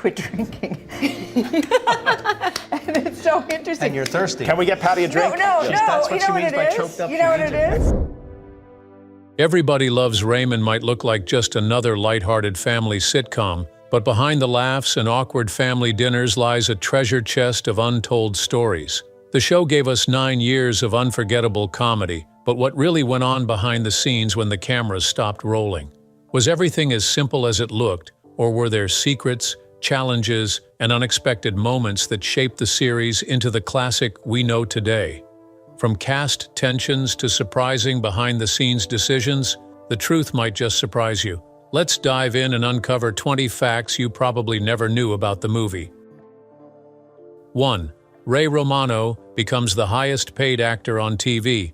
quit drinking. And it's so interesting. And you're thirsty. Can we get Patty a drink? No. That's what You she know what means it by is? choked up You know what it teenager. is? Everybody Loves Raymond might look like just another lighthearted family sitcom, but behind the laughs and awkward family dinners lies a treasure chest of untold stories. The show gave us 9 years of unforgettable comedy, but what really went on behind the scenes when the cameras stopped rolling? Was everything as simple as it looked, or were there secrets, challenges, and unexpected moments that shaped the series into the classic we know today? From cast tensions to surprising behind-the-scenes decisions, the truth might just surprise you. Let's dive in and uncover 20 facts you probably never knew about the movie. 1. Ray Romano becomes the highest-paid actor on TV.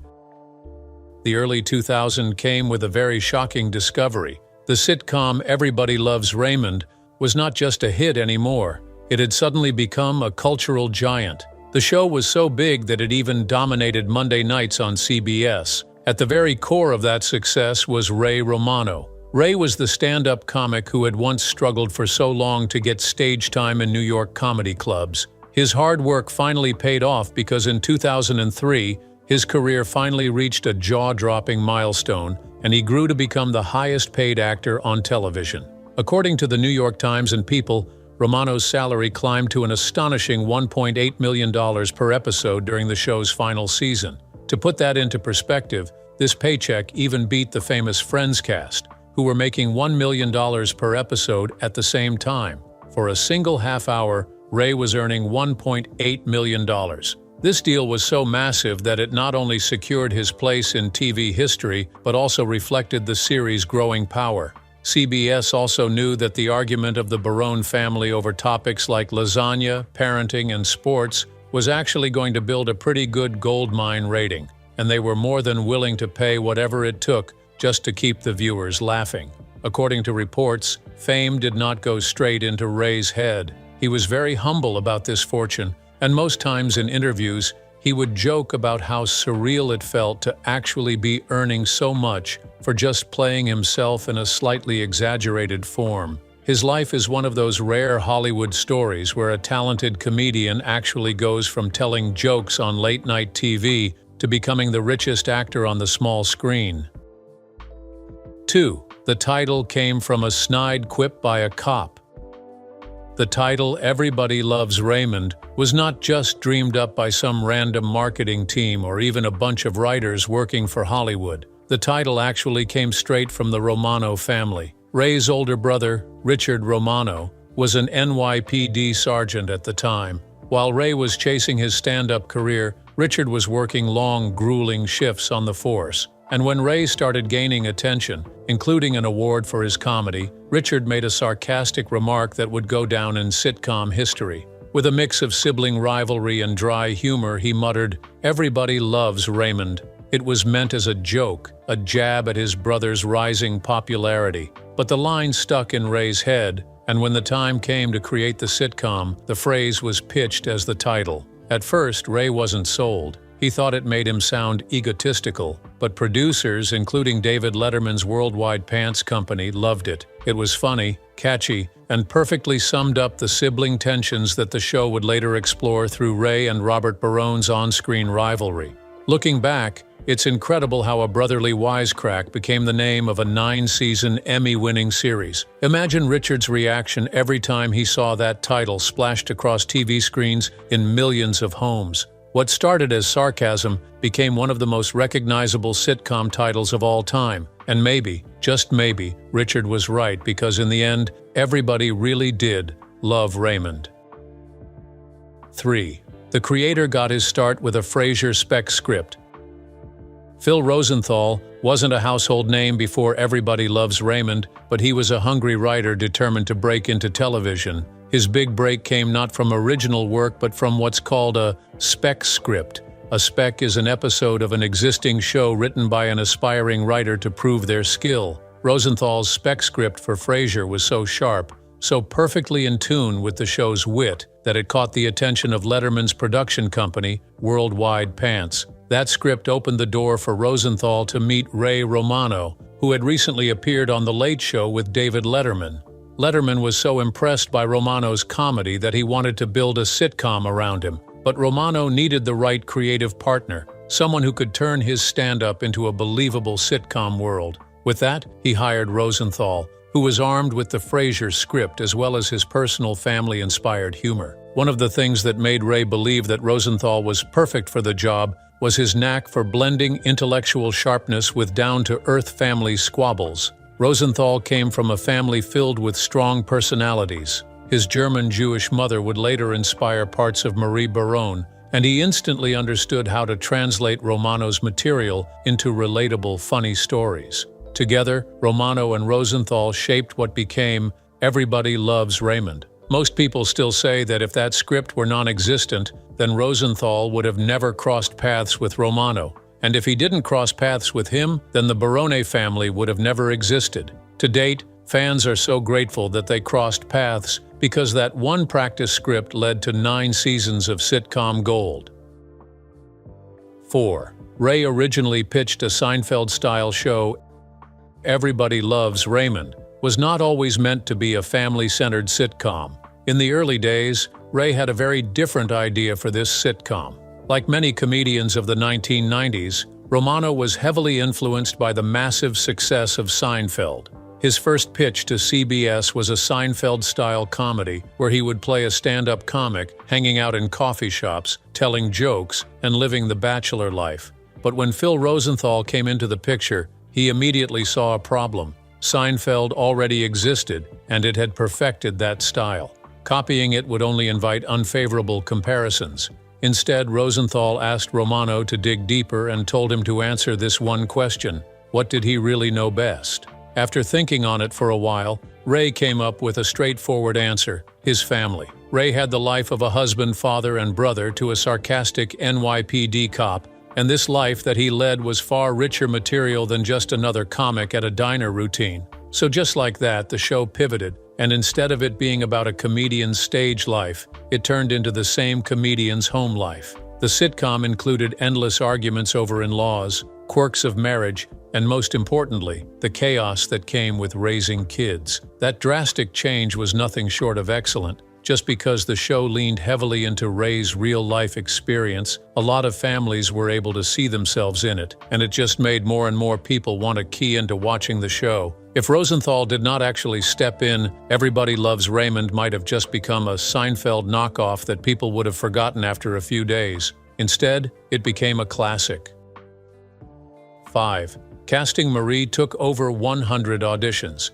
The early 2000s came with a very shocking discovery. The sitcom Everybody Loves Raymond was not just a hit anymore. It had suddenly become a cultural giant. The show was so big that it even dominated Monday nights on CBS. At the very core of that success was Ray Romano. Ray was the stand-up comic who had once struggled for so long to get stage time in New York comedy clubs. His hard work finally paid off because in 2003, his career finally reached a jaw-dropping milestone, and he grew to become the highest-paid actor on television. According to the New York Times and People, Romano's salary climbed to an astonishing $1.8 million per episode during the show's final season. To put that into perspective, this paycheck even beat the famous Friends cast, who were making $1 million per episode at the same time. For a single half hour, Ray was earning $1.8 million. This deal was so massive that it not only secured his place in TV history, but also reflected the series' growing power. CBS also knew that the argument of the Barone family over topics like lasagna, parenting, and sports was actually going to build a pretty good goldmine rating, and they were more than willing to pay whatever it took just to keep the viewers laughing. According to reports, fame did not go straight into Ray's head. He was very humble about this fortune, and most times in interviews, he would joke about how surreal it felt to actually be earning so much for just playing himself in a slightly exaggerated form. His life is one of those rare Hollywood stories where a talented comedian actually goes from telling jokes on late-night TV to becoming the richest actor on the small screen. 2. The title came from a snide quip by a cop. The title Everybody Loves Raymond was not just dreamed up by some random marketing team or even a bunch of writers working for Hollywood. The title actually came straight from the Romano family. Ray's older brother, Richard Romano, was an NYPD sergeant at the time. While Ray was chasing his stand-up career, Richard was working long, grueling shifts on the force. And when Ray started gaining attention, including an award for his comedy, Richard made a sarcastic remark that would go down in sitcom history. With a mix of sibling rivalry and dry humor, he muttered, "Everybody loves Raymond." It was meant as a joke, a jab at his brother's rising popularity. But the line stuck in Ray's head, and when the time came to create the sitcom, the phrase was pitched as the title. At first, Ray wasn't sold. He thought it made him sound egotistical, but producers, including David Letterman's Worldwide Pants Company, loved it. It was funny, catchy, and perfectly summed up the sibling tensions that the show would later explore through Ray and Robert Barone's on-screen rivalry. Looking back, it's incredible how a brotherly wisecrack became the name of a 9-season Emmy-winning series. Imagine Richard's reaction every time he saw that title splashed across TV screens in millions of homes. What started as sarcasm became one of the most recognizable sitcom titles of all time. And maybe, just maybe, Richard was right because in the end, everybody really did love Raymond. 3. The creator got his start with a Frasier spec script. Phil Rosenthal wasn't a household name before Everybody Loves Raymond, but he was a hungry writer determined to break into television. His big break came not from original work but from what's called a spec script. A spec is an episode of an existing show written by an aspiring writer to prove their skill. Rosenthal's spec script for Frasier was so sharp, so perfectly in tune with the show's wit, that it caught the attention of Letterman's production company, Worldwide Pants. That script opened the door for Rosenthal to meet Ray Romano, who had recently appeared on The Late Show with David Letterman. Letterman was so impressed by Romano's comedy that he wanted to build a sitcom around him. But Romano needed the right creative partner, someone who could turn his stand-up into a believable sitcom world. With that, he hired Rosenthal, who was armed with the Frasier script as well as his personal family-inspired humor. One of the things that made Ray believe that Rosenthal was perfect for the job was his knack for blending intellectual sharpness with down-to-earth family squabbles. Rosenthal came from a family filled with strong personalities. His German-Jewish mother would later inspire parts of Marie Baron, and he instantly understood how to translate Romano's material into relatable, funny stories. Together, Romano and Rosenthal shaped what became Everybody Loves Raymond. Most people still say that if that script were non-existent, then Rosenthal would have never crossed paths with Romano. And if he didn't cross paths with him, then the Barone family would have never existed. To date, fans are so grateful that they crossed paths because that one practice script led to 9 seasons of sitcom gold. 4. Ray originally pitched a Seinfeld-style show. Everybody Loves Raymond was not always meant to be a family-centered sitcom. In the early days, Ray had a very different idea for this sitcom. Like many comedians of the 1990s, Romano was heavily influenced by the massive success of Seinfeld. His first pitch to CBS was a Seinfeld-style comedy where he would play a stand-up comic, hanging out in coffee shops, telling jokes, and living the bachelor life. But when Phil Rosenthal came into the picture, he immediately saw a problem. Seinfeld already existed, and it had perfected that style. Copying it would only invite unfavorable comparisons. Instead, Rosenthal asked Romano to dig deeper and told him to answer this one question: what did he really know best? After thinking on it for a while, Ray came up with a straightforward answer: his family. Ray had the life of a husband, father, and brother to a sarcastic NYPD cop, and this life that he led was far richer material than just another comic at a diner routine. So just like that, the show pivoted, and instead of it being about a comedian's stage life, it turned into the same comedian's home life. The sitcom included endless arguments over in-laws, quirks of marriage, and most importantly, the chaos that came with raising kids. That drastic change was nothing short of excellent. Just because the show leaned heavily into Ray's real-life experience, a lot of families were able to see themselves in it, and it just made more and more people want to key into watching the show. If Rosenthal did not actually step in, Everybody Loves Raymond might have just become a Seinfeld knockoff that people would have forgotten after a few days. Instead, it became a classic. 5. Casting Marie took over 100 auditions.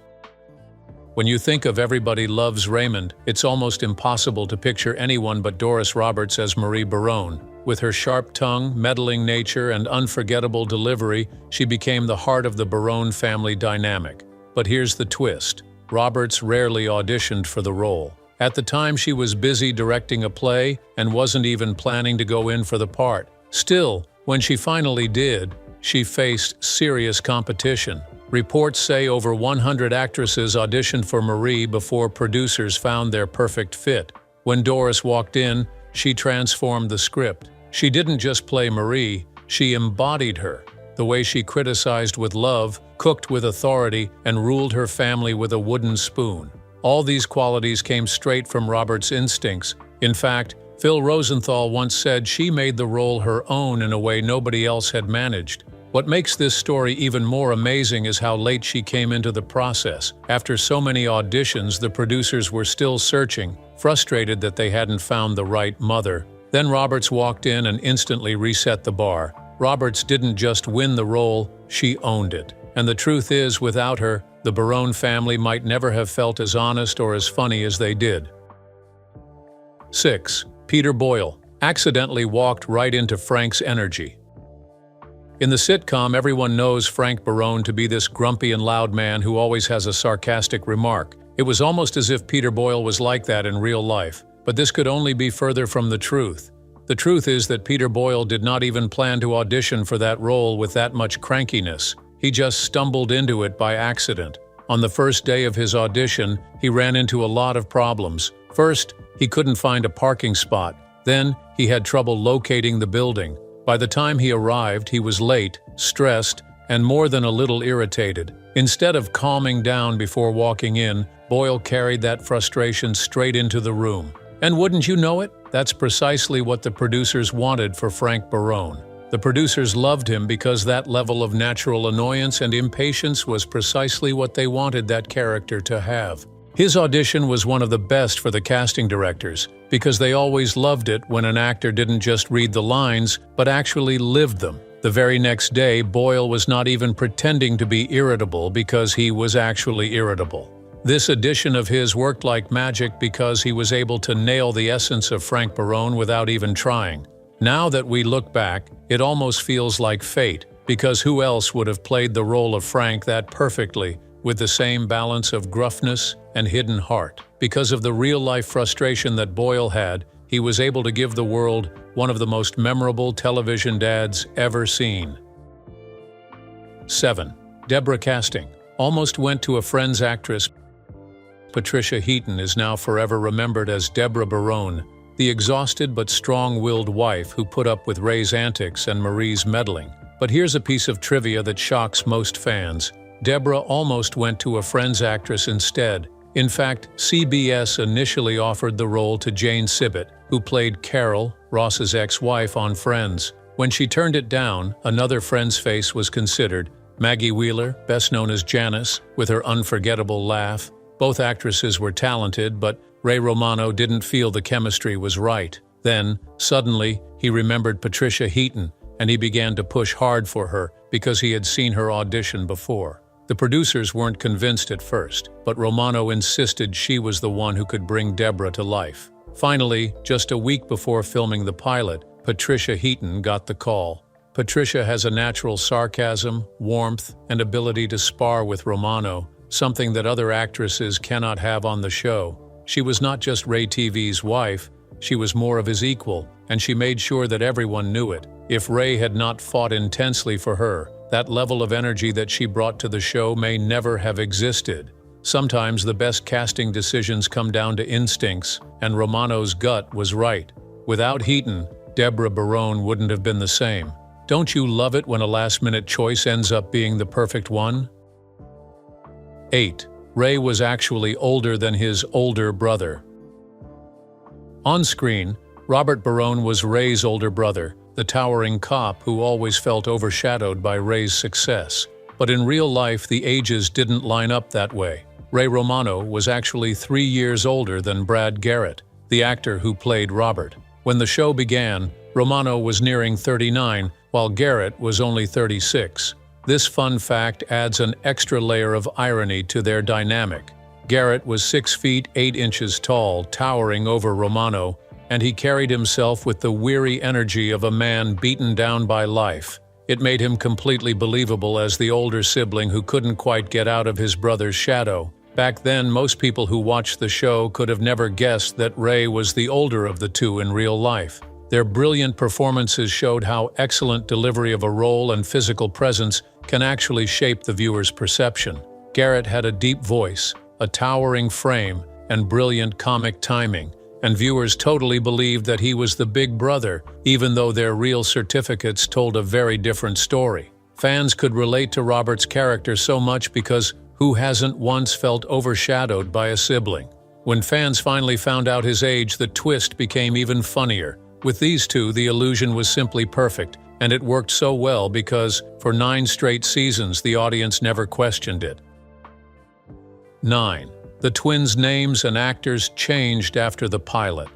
When you think of Everybody Loves Raymond, it's almost impossible to picture anyone but Doris Roberts as Marie Baron. With her sharp tongue, meddling nature, and unforgettable delivery, she became the heart of the Baron family dynamic. But here's the twist: Roberts rarely auditioned for the role. At the time, she was busy directing a play and wasn't even planning to go in for the part. Still, when she finally did, she faced serious competition. Reports say over 100 actresses auditioned for Marie before producers found their perfect fit. When Doris walked in, she transformed the script. She didn't just play Marie, she embodied her. The way she criticized with love, cooked with authority, and ruled her family with a wooden spoon. All these qualities came straight from Roberts' instincts. In fact, Phil Rosenthal once said she made the role her own in a way nobody else had managed. What makes this story even more amazing is how late she came into the process. After so many auditions, the producers were still searching, frustrated that they hadn't found the right mother. Then Roberts walked in and instantly reset the bar. Roberts didn't just win the role, she owned it. And the truth is, without her, the Baron family might never have felt as honest or as funny as they did. 6. Peter Boyle accidentally walked right into Frank's energy. In the sitcom, everyone knows Frank Baron to be this grumpy and loud man who always has a sarcastic remark. It was almost as if Peter Boyle was like that in real life, but this could only be further from the truth. The truth is that Peter Boyle did not even plan to audition for that role with that much crankiness. He just stumbled into it by accident. On the first day of his audition, he ran into a lot of problems. First, he couldn't find a parking spot. Then, he had trouble locating the building. By the time he arrived, he was late, stressed, and more than a little irritated. Instead of calming down before walking in, Boyle carried that frustration straight into the room. And wouldn't you know it, that's precisely what the producers wanted for Frank Barone. The producers loved him because that level of natural annoyance and impatience was precisely what they wanted that character to have. His audition was one of the best for the casting directors, because they always loved it when an actor didn't just read the lines, but actually lived them. The very next day, Boyle was not even pretending to be irritable because he was actually irritable. This audition of his worked like magic because he was able to nail the essence of Frank Barone without even trying. Now that we look back, it almost feels like fate, because who else would have played the role of Frank that perfectly, with the same balance of gruffness and hidden heart? Because of the real-life frustration that Boyle had, he was able to give the world one of the most memorable television dads ever seen. 7. Deborah casting. Almost went to a Friends actress. Patricia Heaton is now forever remembered as Deborah Barone, the exhausted but strong-willed wife who put up with Ray's antics and Marie's meddling. But here's a piece of trivia that shocks most fans. Deborah almost went to a Friends actress instead. In fact, CBS initially offered the role to Jane Sibbett, who played Carol, Ross's ex-wife on Friends. When she turned it down, another Friends face was considered, Maggie Wheeler, best known as Janice, with her unforgettable laugh. Both actresses were talented, but Ray Romano didn't feel the chemistry was right. Then, suddenly, he remembered Patricia Heaton, and he began to push hard for her because he had seen her audition before. The producers weren't convinced at first, but Romano insisted she was the one who could bring Deborah to life. Finally, just a week before filming the pilot, Patricia Heaton got the call. Patricia has a natural sarcasm, warmth, and ability to spar with Romano, something that other actresses cannot have on the show. She was not just Ray TV's wife, she was more of his equal, and she made sure that everyone knew it. If Ray had not fought intensely for her, that level of energy that she brought to the show may never have existed. Sometimes the best casting decisions come down to instincts, and Romano's gut was right. Without Heaton, Deborah Barone wouldn't have been the same. Don't you love it when a last-minute choice ends up being the perfect one? 8. Ray was actually older than his older brother. On screen, Robert Barone was Ray's older brother, the towering cop who always felt overshadowed by Ray's success. But in real life, the ages didn't line up that way. Ray Romano was actually 3 years older than Brad Garrett, the actor who played Robert. When the show began, Romano was nearing 39, while Garrett was only 36. This fun fact adds an extra layer of irony to their dynamic. Garrett was 6 feet 8 inches tall, towering over Romano, and he carried himself with the weary energy of a man beaten down by life. It made him completely believable as the older sibling who couldn't quite get out of his brother's shadow. Back then, most people who watched the show could have never guessed that Ray was the older of the two in real life. Their brilliant performances showed how excellent delivery of a role and physical presence can actually shape the viewer's perception. Garrett had a deep voice, a towering frame, and brilliant comic timing, and viewers totally believed that he was the big brother, even though their real certificates told a very different story. Fans could relate to Robert's character so much because who hasn't once felt overshadowed by a sibling? When fans finally found out his age, the twist became even funnier. With these two, the illusion was simply perfect, and it worked so well because, for 9 straight seasons, the audience never questioned it. 9. The twins' names and actors changed after the pilot.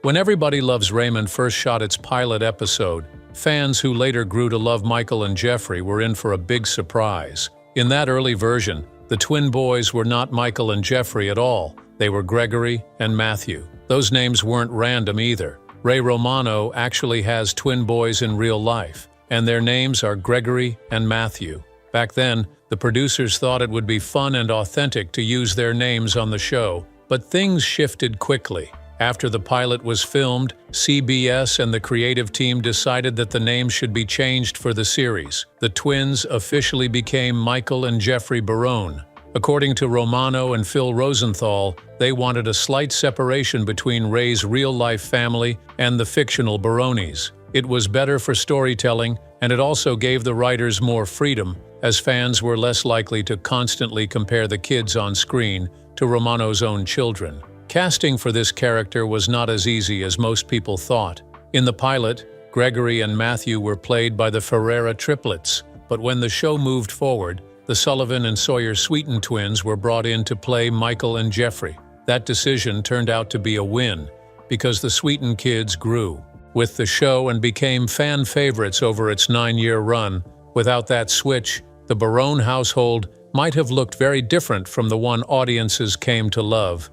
When Everybody Loves Raymond first shot its pilot episode, fans who later grew to love Michael and Jeffrey were in for a big surprise. In that early version, the twin boys were not Michael and Jeffrey at all. They were Gregory and Matthew. Those names weren't random either. Ray Romano actually has twin boys in real life, and their names are Gregory and Matthew. Back then, the producers thought it would be fun and authentic to use their names on the show, but things shifted quickly. After the pilot was filmed, CBS and the creative team decided that the names should be changed for the series. The twins officially became Michael and Jeffrey Barone. According to Romano and Phil Rosenthal, they wanted a slight separation between Ray's real-life family and the fictional Barones. It was better for storytelling, and it also gave the writers more freedom, as fans were less likely to constantly compare the kids on screen to Romano's own children. Casting for this character was not as easy as most people thought. In the pilot, Gregory and Matthew were played by the Ferrera triplets, but when the show moved forward, the Sullivan and Sawyer Sweeten twins were brought in to play Michael and Jeffrey. That decision turned out to be a win, because the Sweeten kids grew with the show and became fan favorites over its 9-year run. Without that switch, the Barone household might have looked very different from the one audiences came to love.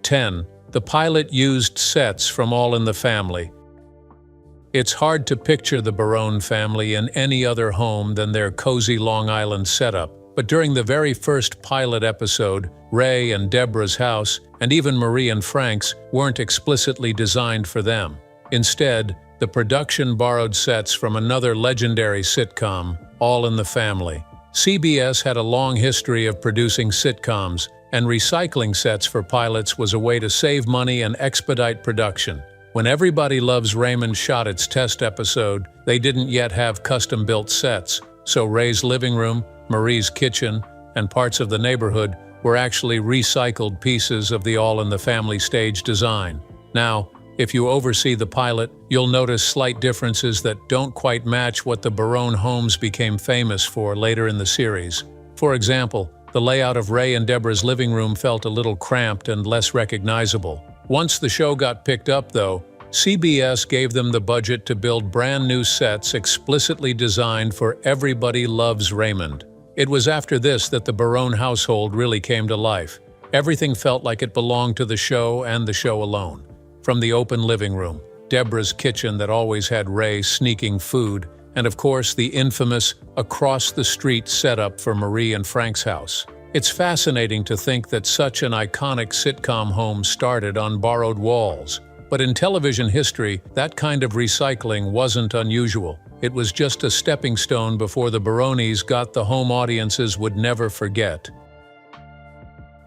10. The pilot used sets from All in the Family. It's hard to picture the Barone family in any other home than their cozy Long Island setup, but during the very first pilot episode, Ray and Deborah's house, and even Marie and Frank's, weren't explicitly designed for them. Instead, the production borrowed sets from another legendary sitcom, All in the Family. CBS had a long history of producing sitcoms, and recycling sets for pilots was a way to save money and expedite production. When Everybody Loves Raymond shot its test episode, they didn't yet have custom-built sets, so Ray's living room, Marie's kitchen, and parts of the neighborhood were actually recycled pieces of the All in the Family stage design. Now, if you oversee the pilot, you'll notice slight differences that don't quite match what the Barone homes became famous for later in the series. For example, the layout of Ray and Deborah's living room felt a little cramped and less recognizable. Once the show got picked up, though, CBS gave them the budget to build brand new sets explicitly designed for Everybody Loves Raymond. It was after this that the Barone household really came to life. Everything felt like it belonged to the show and the show alone. From the open living room, Deborah's kitchen that always had Ray sneaking food, and of course the infamous across-the-street setup for Marie and Frank's house. It's fascinating to think that such an iconic sitcom home started on borrowed walls. But in television history, that kind of recycling wasn't unusual. It was just a stepping stone before the Barones got the home audiences would never forget.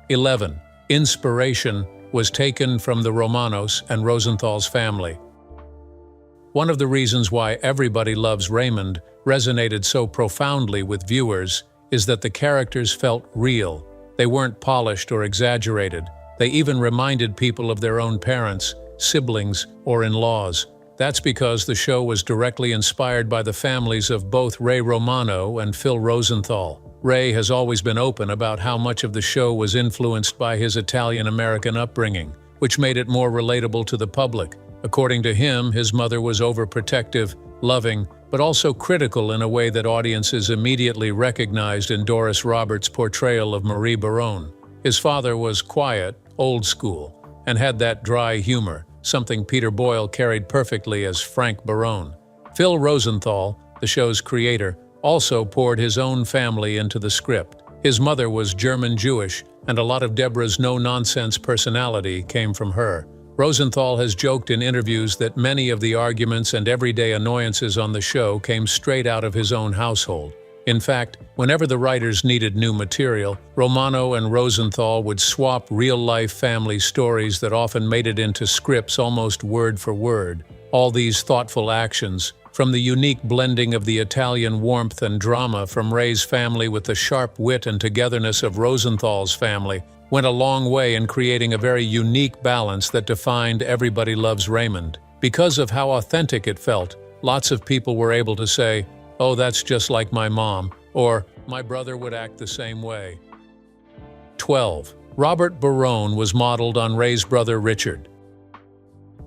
11. Inspiration was taken from the Romanos and Rosenthal's family. One of the reasons why Everybody Loves Raymond resonated so profoundly with viewers is that the characters felt real. They weren't polished or exaggerated. They even reminded people of their own parents, siblings, or in-laws. That's because the show was directly inspired by the families of both Ray Romano and Phil Rosenthal. Ray has always been open about how much of the show was influenced by his Italian-American upbringing, which made it more relatable to the public. According to him, his mother was overprotective, loving, but also critical in a way that audiences immediately recognized in Doris Roberts' portrayal of Marie Barone. His father was quiet, old school, and had that dry humor, something Peter Boyle carried perfectly as Frank Barone. Phil Rosenthal, the show's creator, also poured his own family into the script. His mother was German-Jewish, and a lot of Deborah's no-nonsense personality came from her. Rosenthal has joked in interviews that many of the arguments and everyday annoyances on the show came straight out of his own household. In fact, whenever the writers needed new material, Romano and Rosenthal would swap real-life family stories that often made it into scripts almost word for word. All these thoughtful actions, from the unique blending of the Italian warmth and drama from Ray's family with the sharp wit and togetherness of Rosenthal's family, went a long way in creating a very unique balance that defined Everybody Loves Raymond. Because of how authentic it felt, lots of people were able to say, "Oh, that's just like my mom," or "My brother would act the same way." 12. Robert Barone was modeled on Ray's brother Richard.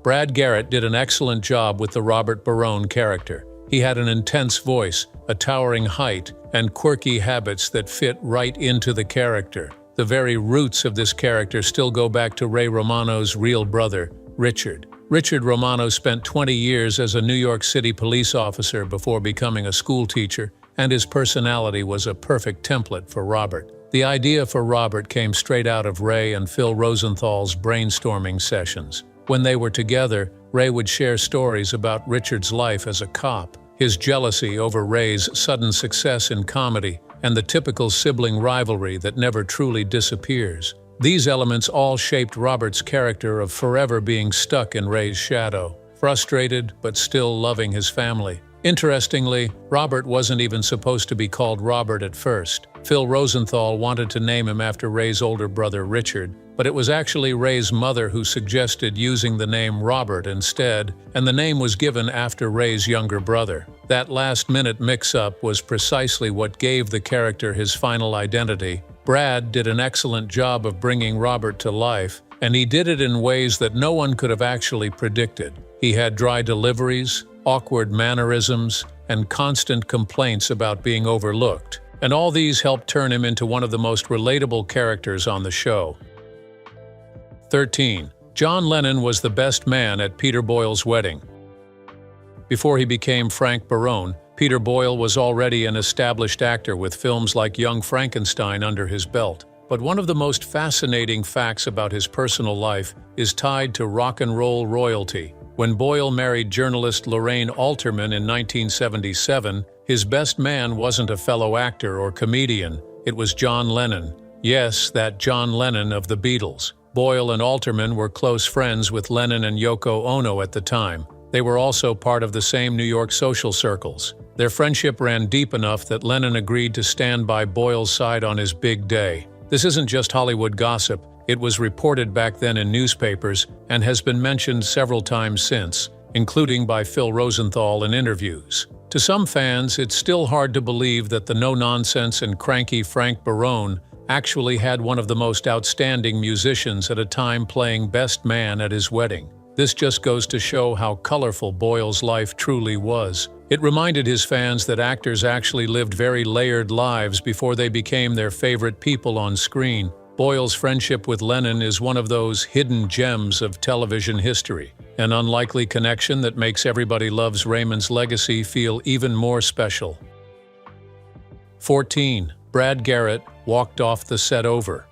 Brad Garrett did an excellent job with the Robert Barone character. He had an intense voice, a towering height, and quirky habits that fit right into the character. The very roots of this character still go back to Ray Romano's real brother, Richard. Richard Romano spent 20 years as a New York City police officer before becoming a school teacher, and his personality was a perfect template for Robert. The idea for Robert came straight out of Ray and Phil Rosenthal's brainstorming sessions. When they were together, Ray would share stories about Richard's life as a cop, his jealousy over Ray's sudden success in comedy, and the typical sibling rivalry that never truly disappears. These elements all shaped Robert's character of forever being stuck in Ray's shadow, frustrated but still loving his family. Interestingly, Robert wasn't even supposed to be called Robert at first. Phil Rosenthal wanted to name him after Ray's older brother Richard, but it was actually Ray's mother who suggested using the name Robert instead, and the name was given after Ray's younger brother. That last-minute mix-up was precisely what gave the character his final identity. Brad did an excellent job of bringing Robert to life, and he did it in ways that no one could have actually predicted. He had dry deliveries, awkward mannerisms, and constant complaints about being overlooked, and all these helped turn him into one of the most relatable characters on the show. 13. John Lennon was the best man at Peter Boyle's wedding. Before he became Frank Barone, Peter Boyle was already an established actor with films like Young Frankenstein under his belt. But one of the most fascinating facts about his personal life is tied to rock and roll royalty. When Boyle married journalist Lorraine Alterman in 1977, his best man wasn't a fellow actor or comedian, it was John Lennon. Yes, that John Lennon of the Beatles. Boyle and Alterman were close friends with Lennon and Yoko Ono at the time. They were also part of the same New York social circles. Their friendship ran deep enough that Lennon agreed to stand by Boyle's side on his big day. This isn't just Hollywood gossip, it was reported back then in newspapers and has been mentioned several times since, including by Phil Rosenthal in interviews. To some fans, it's still hard to believe that the no-nonsense and cranky Frank Barone actually had one of the most outstanding musicians at a time playing best man at his wedding. This just goes to show how colorful Boyle's life truly was. It reminded his fans that actors actually lived very layered lives before they became their favorite people on screen. Boyle's friendship with Lennon is one of those hidden gems of television history, an unlikely connection that makes Everybody Loves Raymond's legacy feel even more special. 14. Brad Garrett walked off the set over.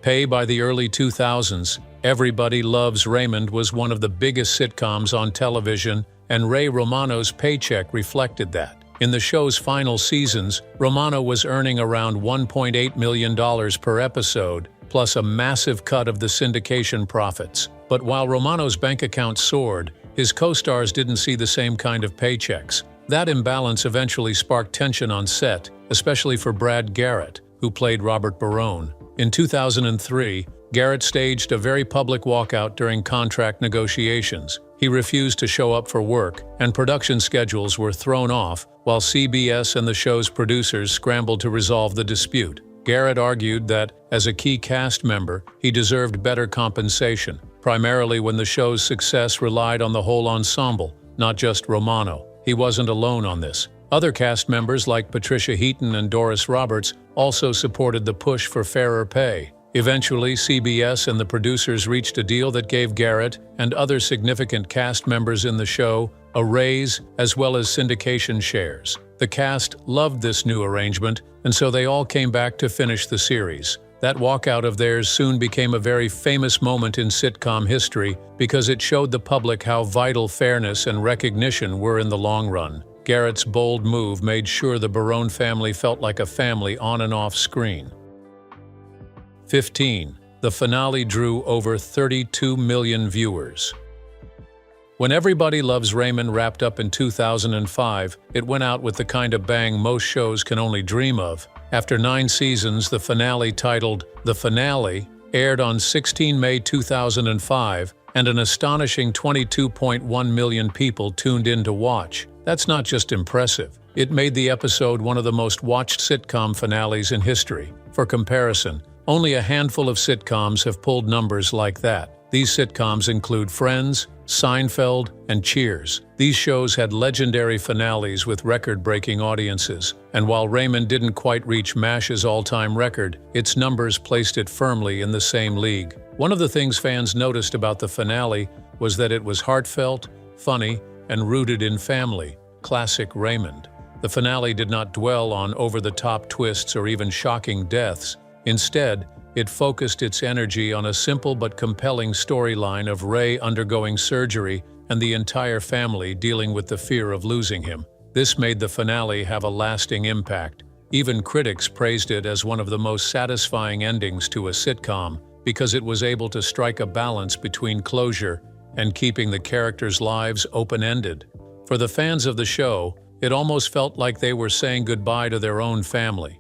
By the early 2000s, Everybody Loves Raymond was one of the biggest sitcoms on television, and Ray Romano's paycheck reflected that. In the show's final seasons, Romano was earning around $1.8 million per episode, plus a massive cut of the syndication profits. But while Romano's bank account soared, his co-stars didn't see the same kind of paychecks. That imbalance eventually sparked tension on set, especially for Brad Garrett, who played Robert Barone. In 2003, Garrett staged a very public walkout during contract negotiations. He refused to show up for work, and production schedules were thrown off, while CBS and the show's producers scrambled to resolve the dispute. Garrett argued that, as a key cast member, he deserved better compensation, primarily when the show's success relied on the whole ensemble, not just Romano. He wasn't alone on this. Other cast members like Patricia Heaton and Doris Roberts also supported the push for fairer pay. Eventually, CBS and the producers reached a deal that gave Garrett and other significant cast members in the show a raise as well as syndication shares. The cast loved this new arrangement, and so they all came back to finish the series. That walkout of theirs soon became a very famous moment in sitcom history because it showed the public how vital fairness and recognition were in the long run. Garrett's bold move made sure the Barone family felt like a family on and off screen. 15. The finale drew over 32 million viewers. When Everybody Loves Raymond wrapped up in 2005, it went out with the kind of bang most shows can only dream of. After 9 seasons, the finale, titled The Finale, aired on 16 May 2005, and an astonishing 22.1 million people tuned in to watch. That's not just impressive. It made the episode one of the most watched sitcom finales in history. For comparison, only a handful of sitcoms have pulled numbers like that. These sitcoms include Friends, Seinfeld, and Cheers. These shows had legendary finales with record-breaking audiences, and while Raymond didn't quite reach MASH's all-time record, its numbers placed it firmly in the same league. One of the things fans noticed about the finale was that it was heartfelt, funny, and rooted in family. Classic Raymond. The finale did not dwell on over-the-top twists or even shocking deaths. Instead, it focused its energy on a simple but compelling storyline of Ray undergoing surgery and the entire family dealing with the fear of losing him. This made the finale have a lasting impact. Even critics praised it as one of the most satisfying endings to a sitcom because it was able to strike a balance between closure and keeping the characters' lives open-ended. For the fans of the show, it almost felt like they were saying goodbye to their own family.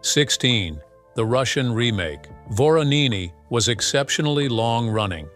16. The Russian remake. Voroniny was exceptionally long-running.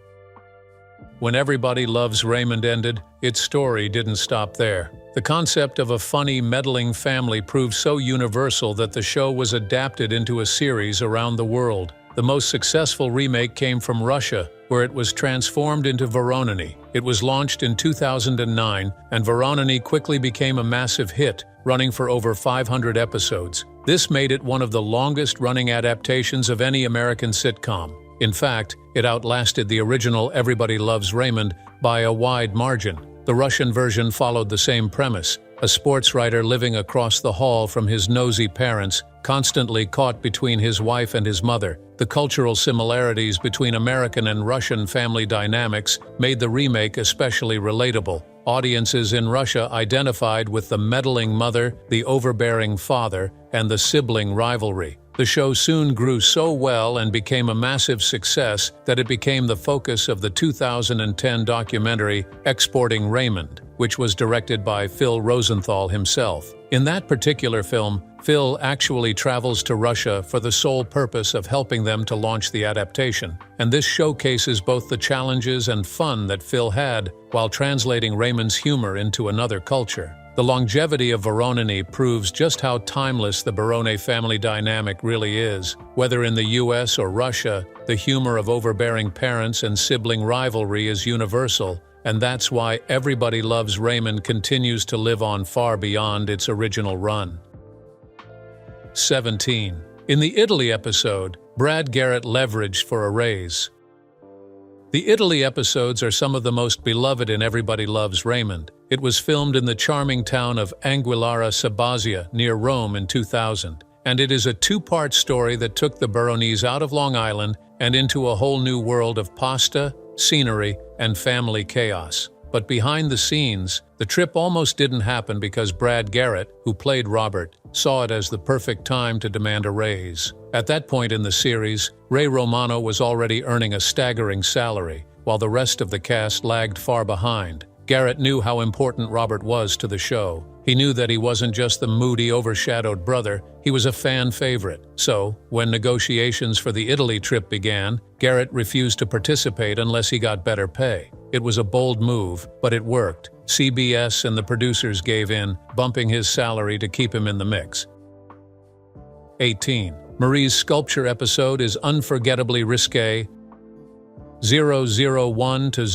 When Everybody Loves Raymond ended, its story didn't stop there. The concept of a funny, meddling family proved so universal that the show was adapted into a series around the world. The most successful remake came from Russia, where it was transformed into Voroniny. It was launched in 2009, and Voroniny quickly became a massive hit, running for over 500 episodes. This made it one of the longest-running adaptations of any American sitcom. In fact, it outlasted the original Everybody Loves Raymond by a wide margin. The Russian version followed the same premise: a sports writer living across the hall from his nosy parents, constantly caught between his wife and his mother. The cultural similarities between American and Russian family dynamics made the remake especially relatable. Audiences in Russia identified with the meddling mother, the overbearing father, and the sibling rivalry. The show soon grew so well and became a massive success that it became the focus of the 2010 documentary Exporting Raymond, which was directed by Phil Rosenthal himself. In that particular film, Phil actually travels to Russia for the sole purpose of helping them to launch the adaptation, and this showcases both the challenges and fun that Phil had while translating Raymond's humor into another culture. The longevity of Voroniny proves just how timeless the Barone family dynamic really is. Whether in the US or Russia, the humor of overbearing parents and sibling rivalry is universal, and that's why Everybody Loves Raymond continues to live on far beyond its original run. 17. In the Italy episode, Brad Garrett leveraged for a raise. The Italy episodes are some of the most beloved in Everybody Loves Raymond. It was filmed in the charming town of Anguillara Sabazia near Rome in 2000, and it is a two-part story that took the Baronese out of Long Island and into a whole new world of pasta, scenery, and family chaos. But behind the scenes, the trip almost didn't happen because Brad Garrett, who played Robert, saw it as the perfect time to demand a raise. At that point in the series, Ray Romano was already earning a staggering salary, while the rest of the cast lagged far behind. Garrett knew how important Robert was to the show. He knew that he wasn't just the moody, overshadowed brother, he was a fan favorite. So, when negotiations for the Italy trip began, Garrett refused to participate unless he got better pay. It was a bold move, but it worked. CBS and the producers gave in, bumping his salary to keep him in the mix. 18. Marie's sculpture episode is unforgettably risque. 001 to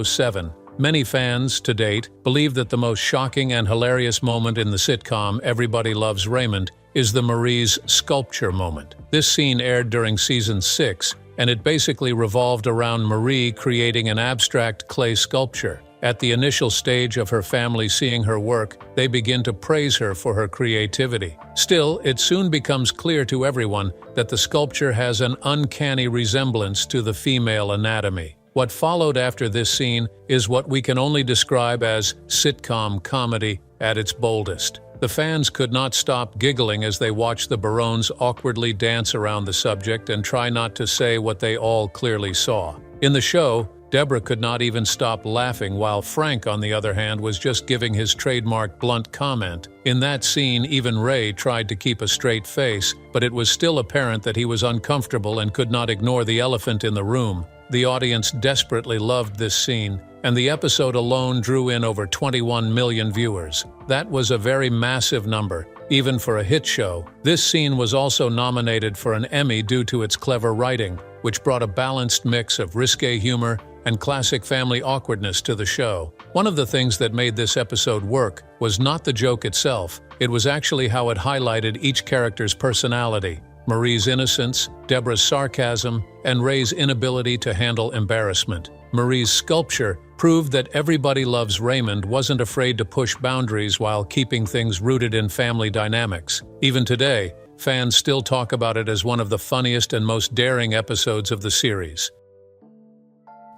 007. Many fans, to date, believe that the most shocking and hilarious moment in the sitcom Everybody Loves Raymond is the Marie's sculpture moment. This scene aired during season 6, and it basically revolved around Marie creating an abstract clay sculpture. At the initial stage of her family seeing her work, they begin to praise her for her creativity. Still, it soon becomes clear to everyone that the sculpture has an uncanny resemblance to the female anatomy. What followed after this scene is what we can only describe as sitcom comedy at its boldest. The fans could not stop giggling as they watched the Barones awkwardly dance around the subject and try not to say what they all clearly saw. In the show, Deborah could not even stop laughing, while Frank, on the other hand, was just giving his trademark blunt comment. In that scene, even Ray tried to keep a straight face, but it was still apparent that he was uncomfortable and could not ignore the elephant in the room. The audience desperately loved this scene, and the episode alone drew in over 21 million viewers. That was a very massive number, even for a hit show. This scene was also nominated for an Emmy due to its clever writing, which brought a balanced mix of risque humor and classic family awkwardness to the show. One of the things that made this episode work was not the joke itself, it was actually how it highlighted each character's personality. Marie's innocence, Deborah's sarcasm, and Ray's inability to handle embarrassment. Marie's sculpture proved that Everybody Loves Raymond wasn't afraid to push boundaries while keeping things rooted in family dynamics. Even today, fans still talk about it as one of the funniest and most daring episodes of the series.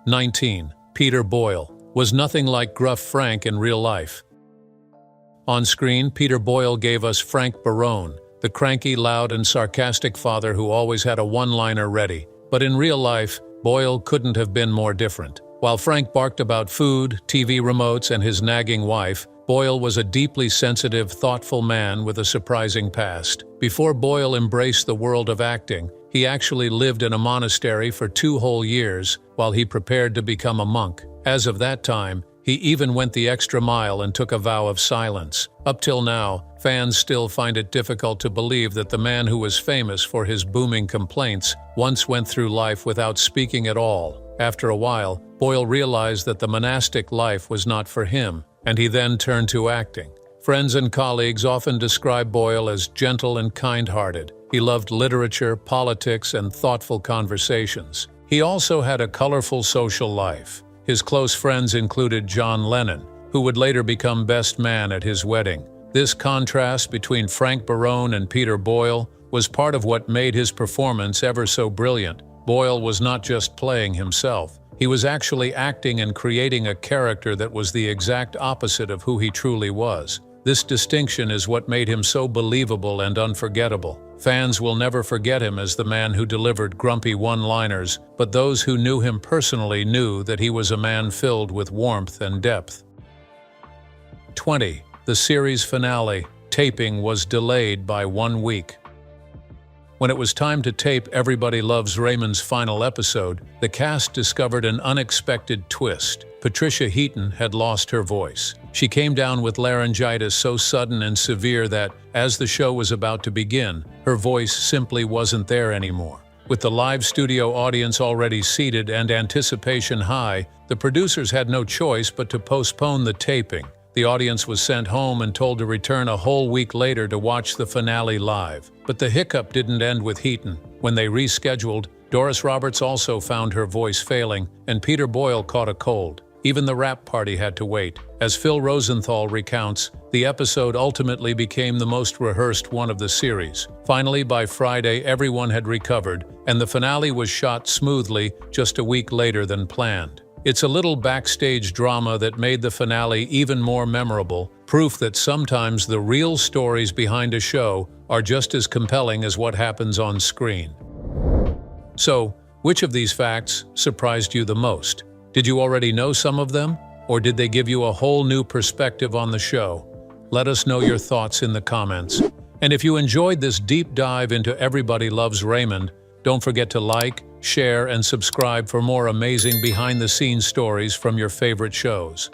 19. Peter Boyle was nothing like gruff Frank in real life. On screen, Peter Boyle gave us Frank Barone, the cranky, loud, and sarcastic father who always had a one-liner ready. But in real life, Boyle couldn't have been more different. While Frank barked about food, TV remotes, and his nagging wife, Boyle was a deeply sensitive, thoughtful man with a surprising past. Before Boyle embraced the world of acting, he actually lived in a monastery for 2 whole years while he prepared to become a monk. As of that time, he even went the extra mile and took a vow of silence. Up till now, fans still find it difficult to believe that the man who was famous for his booming complaints once went through life without speaking at all. After a while, Boyle realized that the monastic life was not for him, and he then turned to acting. Friends and colleagues often describe Boyle as gentle and kind-hearted. He loved literature, politics, and thoughtful conversations. He also had a colorful social life. His close friends included John Lennon, who would later become best man at his wedding. This contrast between Frank Barone and Peter Boyle was part of what made his performance ever so brilliant. Boyle was not just playing himself. He was actually acting and creating a character that was the exact opposite of who he truly was. This distinction is what made him so believable and unforgettable. Fans will never forget him as the man who delivered grumpy one-liners, but those who knew him personally knew that he was a man filled with warmth and depth. 20. The series finale. Taping was delayed by 1 week. When it was time to tape Everybody Loves Raymond's final episode, the cast discovered an unexpected twist. Patricia Heaton had lost her voice. She came down with laryngitis so sudden and severe that, as the show was about to begin, her voice simply wasn't there anymore. With the live studio audience already seated and anticipation high, the producers had no choice but to postpone the taping. The audience was sent home and told to return a whole week later to watch the finale live. But the hiccup didn't end with Heaton. When they rescheduled, Doris Roberts also found her voice failing, and Peter Boyle caught a cold. Even the wrap party had to wait. As Phil Rosenthal recounts, the episode ultimately became the most rehearsed one of the series. Finally, by Friday, everyone had recovered, and the finale was shot smoothly just a week later than planned. It's a little backstage drama that made the finale even more memorable, proof that sometimes the real stories behind a show are just as compelling as what happens on screen. So, which of these facts surprised you the most? Did you already know some of them, or did they give you a whole new perspective on the show? Let us know your thoughts in the comments. And if you enjoyed this deep dive into Everybody Loves Raymond, don't forget to like, share, and subscribe for more amazing behind-the-scenes stories from your favorite shows.